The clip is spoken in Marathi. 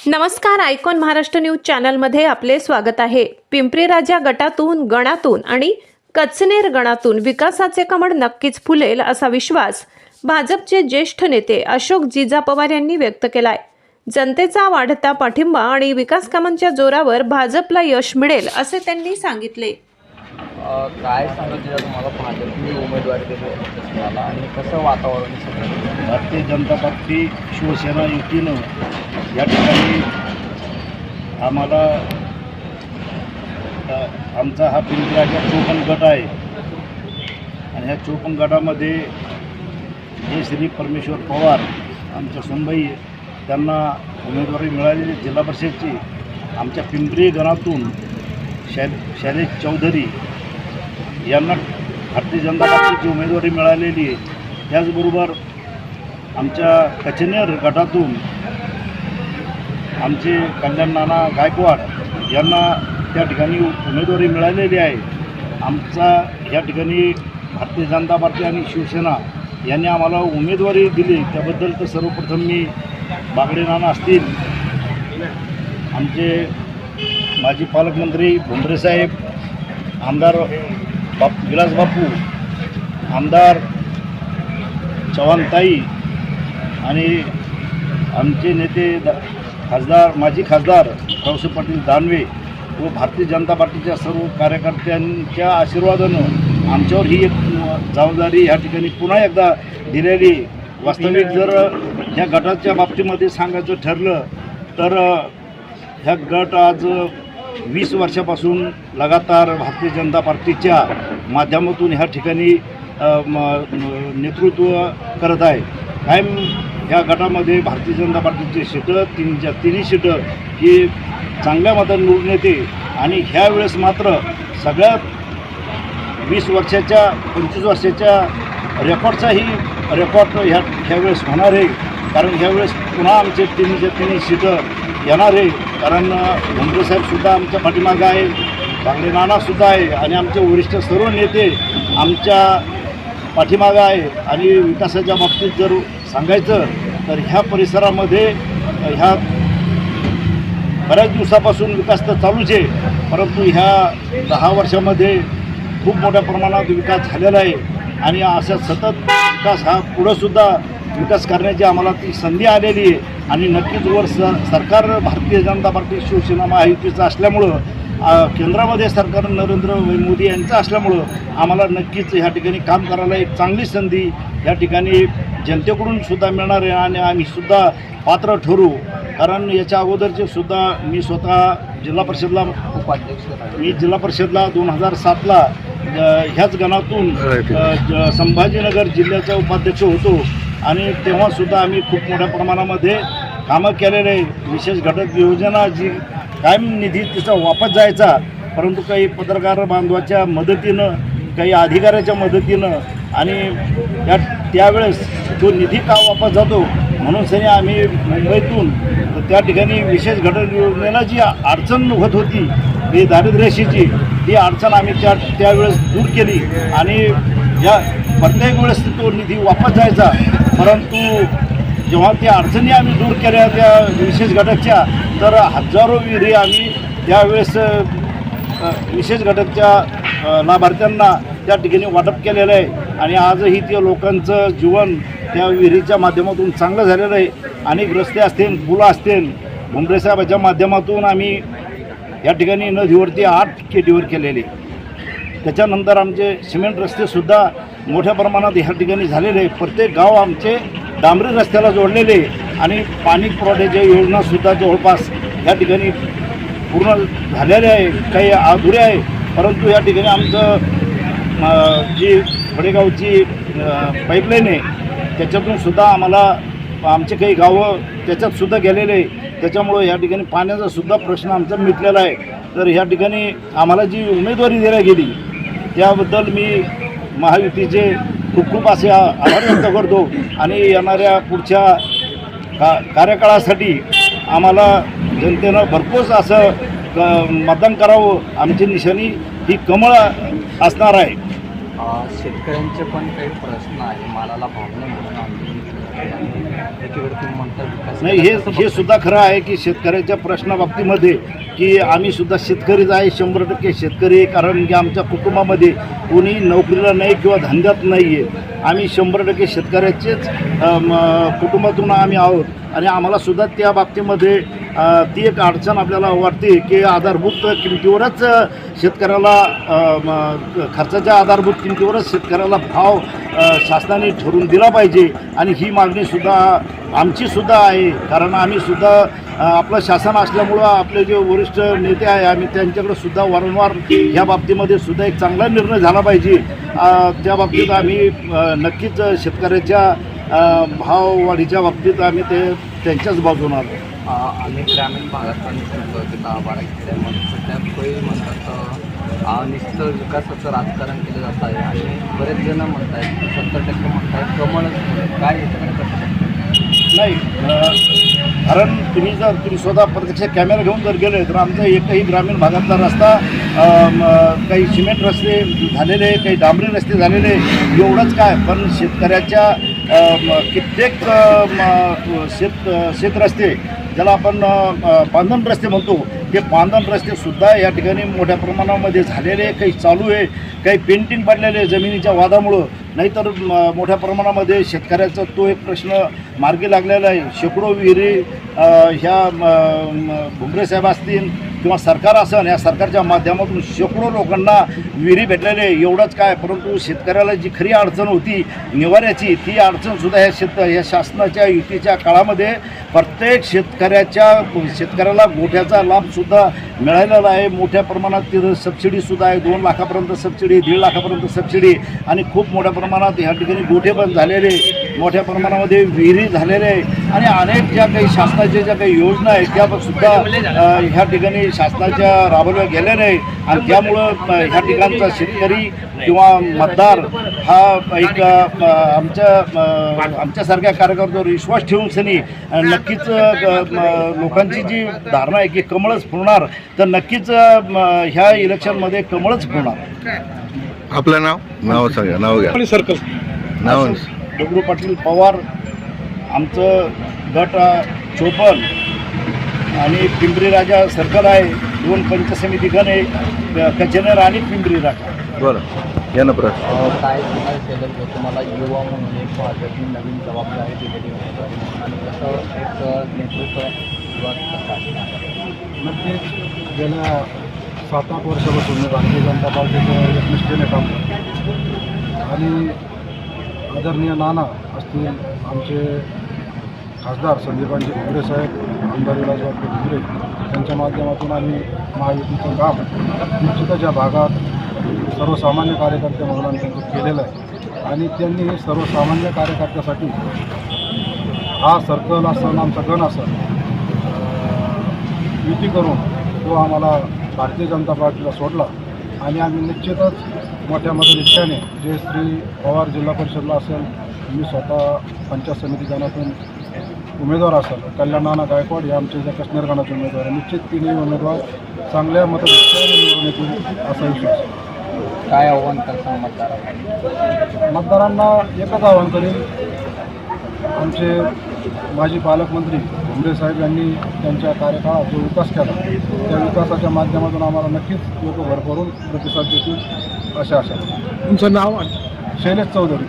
नमस्कार, आयकॉन महाराष्ट्र न्यूज चॅनलमध्ये आपले स्वागत आहे। पिंपरी राजा गटातून, गणातून आणि कचनेर गणातून विकासाचे कमळ नक्कीच फुलेल असा विश्वास भाजपचे ज्येष्ठ नेते अशोक जिजा पवार यांनी व्यक्त केलाय। जनतेचा वाढता पाठिंबा आणि विकास कामांच्या जोरावर भाजपला यश मिळेल असे त्यांनी सांगितले। काय सांगितलं तुम्हाला भाजपने उमेदवारी दिली आणि कसं वातावरण सगळं? भारतीय जनता पार्टी शिवसेना युतीनं या ठिकाणी आम्हाला आमचा हा पिंपरी राजा 54 गट आहे आणि ह्या 54 गटामध्ये हे श्री परमेश्वर पवार आमच्या सुनबाई त्यांना उमेदवारी मिळालेली जिल्हा परिषदची। आमच्या पिंपरी गणातून शैलेश चौधरी यांना भारतीय जनता पार्टीची उमेदवारी मिळालेली आहे। त्याचबरोबर आमच्या कचनेर गटातून आमचे कल्याण नाना गायकवाड यांना त्या ठिकाणी उमेदवारी मिळालेली आहे। आमचा या ठिकाणी भारतीय जनता पार्टी आणि शिवसेना यांनी आम्हाला उमेदवारी दिली, त्याबद्दल तर सर्वप्रथम मी बागडे नाना असतील, आमचे माजी पालकमंत्री भुमरे साहेब, आमदार विलास बापू, आमदार चव्हाणताई आणि आमचे नेते खासदार माजी खासदार रावसाहेब पाटील दानवे व भारतीय जनता पार्टीच्या सर्व कार्यकर्त्यांच्या आशीर्वादानं आमच्यावर ही एक जबाबदारी ह्या ठिकाणी पुन्हा एकदा दिलेली। वास्तविक जर ह्या गटाच्या बाबतीमध्ये सांगायचं ठरलं तर ह्या गट आज 20 वर्षापासून लगातार भारतीय जनता पार्टीच्या माध्यमातून ह्या ठिकाणी नेतृत्व करत आहे। कायम ह्या गटामध्ये भारतीय जनता पार्टीची सीटं तिन्ही सीटं ही चांगल्या मताने निवडून येते आणि ह्यावेळेस मात्र सगळ्यात 20 वर्षाच्या 25 वर्षाच्या रेकॉर्डचाही रेकॉर्ड ह्यावेळेस होणार आहे। कारण ह्यावेळेस पुन्हा आमचे तिन्ही सीटं येणार आहे। कारण भुमरे साहेबसुद्धा आमच्या पाठीमागं आहे, बागडे नानासुद्धा आहे आणि आमचे वरिष्ठ सर्व नेते आमच्या पाठीमागं आहे। आणि विकासाच्या बाबतीत जर सांगायचं तर ह्या परिसरामध्ये ह्या बऱ्याच दिवसापासून विकास तर चालूच आहे, परंतु ह्या 10 वर्षामध्ये खूप मोठ्या प्रमाणात विकास झालेला आहे आणि अशा सतत विकास हा पुढंसुद्धा विकास करण्याची आम्हाला ती संधी आलेली आहे। आणि नक्कीच वर सरकार भारतीय जनता पार्टी शिवसेना महायुतीचं असल्यामुळं, केंद्रामध्ये सरकार नरेंद्र मोदी यांचं असल्यामुळं आम्हाला नक्कीच ह्या ठिकाणी काम करायला एक चांगली संधी या ठिकाणी जनतेकडून सुद्धा मिळणार आहे आणि आम्हीसुद्धा पात्र ठरू। कारण याच्या अगोदरचे सुद्धा मी स्वतः जिल्हा परिषदला उपाध्यक्ष, जिल्हा परिषदला 2007ला ह्याच गणातून संभाजीनगर जिल्ह्याचा उपाध्यक्ष होतो आणि तेव्हासुद्धा आम्ही खूप मोठ्या प्रमाणामध्ये कामं केलेले आहे। विशेष घटक योजना जी कायम निधी तिचा वापस जायचा, परंतु काही पत्रकार बांधवाच्या मदतीनं, काही अधिकाऱ्याच्या मदतीनं आणि त्यावेळेस तो निधी का वापस जातो म्हणून सनी आम्ही मुंबईतून त्या ठिकाणी विशेष घटक योजनेला जी अडचण होत होती ती दारिद्र्याशीची, ती अडचण आम्ही त्यावेळेस दूर केली आणि या प्रत्येक वेळेस तो निधी वापस जायचा। परंतु जेव्हा त्या अडचणी आम्ही दूर केल्या त्या विशेष घटकच्या, तर हजारो विहिरी आम्ही त्यावेळेस विशेष घटकच्या लाभार्थ्यांना त्या ठिकाणी वाटप केलेलं आहे आणि आजही त्या लोकांचं जीवन त्या विहिरीच्या माध्यमातून चांगलं झालेलं आहे। अनेक रस्ते असतील, पुलं असतील, भुमरे साहेबाच्या माध्यमातून आम्ही या ठिकाणी नदीवरती 8 केटीवर केलेले। त्याच्यानंतर आमचे सिमेंट रस्तेसुद्धा मोठ्या प्रमाणात ह्या ठिकाणी झालेले आहे। प्रत्येक गाव आमचे डांबरी रस्त्याला जोडलेले आणि पाणी पुरवठ्याच्या योजनासुद्धा जवळपास या ठिकाणी पूर्ण झालेल्या आहे, काही अधुऱ्या आहे। परंतु या ठिकाणी आमचं जी खडेगावची पाईपलाईन आहे त्याच्यातून सुद्धा आम्हाला आमचे काही गावं त्याच्यातसुद्धा गेलेले आहे, त्याच्यामुळं या ठिकाणी पाण्याचासुद्धा प्रश्न आमचा मिटलेला आहे। तर ह्या ठिकाणी आम्हाला जी उमेदवारी देण्यात गेली त्याबद्दल मी महायुतीचे खूप खूप असे आभार व्यक्त करतो आणि येणाऱ्या पुढच्या कार्यकाळासाठी आम्हाला जनतेनं भरपूर असं मतदान करावं। आमची निशाणी ही कमळ असणार आहे। शेतकऱ्यांचे पण काही प्रश्न आहे, मालाला भाव नाही म्हणून आंदोलन आहे आणि एकीकडे तुम्ही म्हणता विकास नाही, हे सुद्धा खरं आहे की शेतकऱ्याच्या प्रश्नाबाबतीमध्ये की आम्ही सुद्धा शेतकरीच आहे, 100% शेतकरी आहे. कारण की आमच्या कुटुंबामध्ये कोणी नोकरीला नाही किंवा धंद्यात नाही आहे. आम्ही 100% शेतकऱ्याचेच कुटुंबातून आम्ही आहोत आणि आम्हाला सुद्धा त्या बाबतीमध्ये ती एक अडचण आपल्याला वाटते की आधारभूत किमतीवरच शेतकऱ्याला खर्चाच्या आधारभूत किमतीवरच शेतकऱ्याला भाव शासनाने ठरवून दिला पाहिजे आणि ही मागणीसुद्धा आमचीसुद्धा आहे. कारण आम्हीसुद्धा आपलं शासन असल्यामुळं आपले जे वरिष्ठ नेते आहे आम्ही त्यांच्याकडे सुद्धा वारंवार ह्या बाबतीमध्ये सुद्धा एक चांगला निर्णय झाला पाहिजे. त्या बाबतीत आम्ही नक्कीच शेतकऱ्याच्या भाववाढीच्या बाबतीत आम्ही त्यांच्याच बाजूने आलो. अनेक ग्रामीण भागात पण तिथं आभार घेतल्यामध्ये सध्या काही म्हणतात नुसतं विकासाचं राजकारण केलं जात आहे आणि बरेच जण म्हणत आहेत 70% म्हणत आहेत कमळच काय याच्याकडे कसं नाही, कारण तुम्ही स्वतः प्रत्यक्ष कॅमेरा घेऊन जर गेले तर आमचा एकही ग्रामीण भागातला रस्ता काही सिमेंट रस्ते झालेले, काही डांबरी रस्ते झालेले, एवढंच काय, पण शेतकऱ्याच्या कित्येक शेतरस्ते ज्याला आपण पांधन रस्ते म्हणतो, ते पांधन रस्तेसुद्धा या ठिकाणी मोठ्या प्रमाणामध्ये झालेले, काही चालू आहे, काही पेंटिंग पडलेले जमिनीच्या वादामुळं. नाहीतर मोठ्या प्रमाणामध्ये शेतकऱ्याचा तो एक प्रश्न मार्गी लागलेला आहे. शेकडो विहिरी ह्या भुमरे साहेब असतील किंवा सरकार असेल, या सरकारच्या माध्यमातून शेकडो लोकांना विहिरी भेटलेले, एवढंच काय, परंतु शेतकऱ्याला जी खरी अडचण होती निवाऱ्याची, ती अडचणसुद्धा ह्या शासनाच्या युतीच्या काळामध्ये प्रत्येक शेतकऱ्याला गोठ्याचा लाभसुद्धा मिळालेला आहे. मोठ्या प्रमाणात तिथं सबसिडीसुद्धा आहे, 2 लाखापर्यंत सबसिडी, 1.5 लाखापर्यंत सबसिडी आणि खूप मोठ्या प्रमाणात ह्या ठिकाणी गोठे बंद झालेले, मोठ्या प्रमाणामध्ये विहिरी झालेले आणि अनेक ज्या काही शासनाच्या ज्या काही योजना आहेत त्यासुद्धा ह्या ठिकाणी शासनाच्या राबवल्या गेलेल्या आहे. आणि त्यामुळं ह्या ठिकाणचा शेतकरी किंवा मतदार हा एक आमच्यासारख्या कार्यकर्त्यावर विश्वास ठेवून सनी नक्कीच लोकांची जी धारणा आहे की कमळच फुलणार, तर नक्कीच ह्या इलेक्शनमध्ये कमळच फुलणार. आपलं नाव सांगा, नाव घ्या. नाव दगडू पाटील पवार, आमचं गट 54 आणि पिंपरी राजा सर्कल आहे. 2 पंचायत समिती गण आहे, कचेनेर आणि पिंपरी राजा. बरं, या ना प्रश्न. काय सांगायला केलं तर तुम्हाला युवा म्हणून एक भाजपने नवीन जबाबदारी दिलेली उमेदवारी म्हणून आणि कसं एक नेतृत्व किंवा कसं असणार? नक्कीच गेल्या 7-8 वर्षापासून मी भारतीय जनता पार्टीचं एकनिष्ठेने काम करतो आणि आदरणीय नाना असतील, आमचे खासदार संदीपांजी भुमरे साहेब, आमदार विलासराव भुमरे यांच्या माध्यमातून आम्ही महायुतीचं काम निश्चितच या भागात सर्वसामान्य कार्यकर्ते म्हणून आम्ही त्यांचं केलेलं आहे आणि त्यांनी सर्वसामान्य कार्यकर्त्यासाठी हा सर्कल असेल, आमचा गण असेल, युती करून तो आम्हाला भारतीय जनता पार्टीला सोडला आणि आम्ही निश्चितच मोठ्या मताधिक्याने जे श्री पवार जिल्हा परिषदला असेल, मी स्वतः पंचायत समिती गणातून उमेदवार असेल, कल्याण नाना गायकवाड हे आमचे ज्या कश्मीर गणाचे उमेदवार आहे, निश्चित तिन्ही उमेदवार चांगल्या मताधिक्याने निवडून येतील असा विश्वास. काय आव्हान करता मतदारांना एकच आवाहन करेल, आमचे माजी पालकमंत्री भुमरे साहेब यांनी त्यांच्या कार्यकाळात जो विकास केला त्या विकासाच्या माध्यमातून आम्हाला नक्कीच लोक भरभरून प्रतिसाद देतील अशा आशा. तुमचं नाव? शैलेश चौधरी.